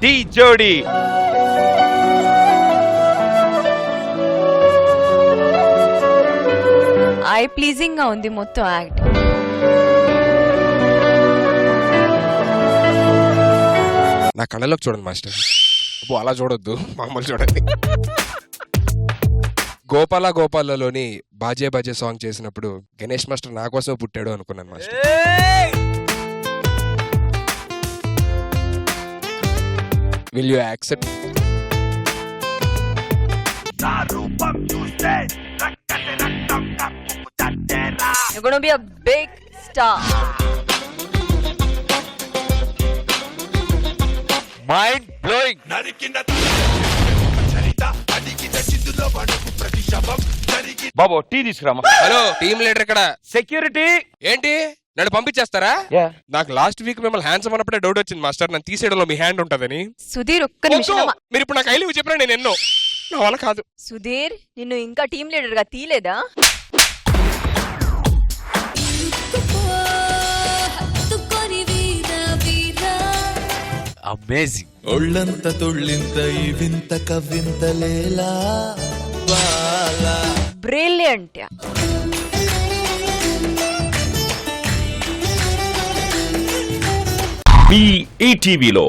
Tea జోడీ. I pleasing గా ఉంది మొత్తం యాక్ట్. నా కళ్ళలోకి చూడండి మాస్టర్. అబ్బో అలా చూడొద్దు, మామూలు చూడండి. గోపాల గోపాలలోని బాజే బాజే సాంగ్ చేసినప్పుడు గణేష్ మాస్టర్ నా కోసం పుట్టాడు అనుకున్నాను master. Will you accept? You're gonna be a big star. Mind blowing. బాబు టీ తీసుకురామా. హలో టీమ్ లీడర్ ఇక్కడ. సెక్యూరిటీ ఏంటి నన్ను పంపించేస్తారా? నాకు లాస్ట్ వీక్ మిమ్మల్ని హ్యాండ్స్ అన్నప్పుడే డౌట్ వచ్చింది మాస్టర్, నన్ను తీసేయడంలో మీ హ్యాండ్ ఉంటదని. సుధీర్ ఒక్క నిమిషం. మీరు ఇప్పుడు నాకు ఐ లీవ్ చెప్పినా నేను ఎన్నో నా వల్ల కాదు. సుధీర్ నిన్ను ఇంకా టీమ్ లీడర్ గా తీలేదా? అమేజింగ్. ఒళ్ళంత తొళ్ళింత ఈ వింత కవ్వింతలేలా బ్రిలియంట్. మీ ఈటీవీలో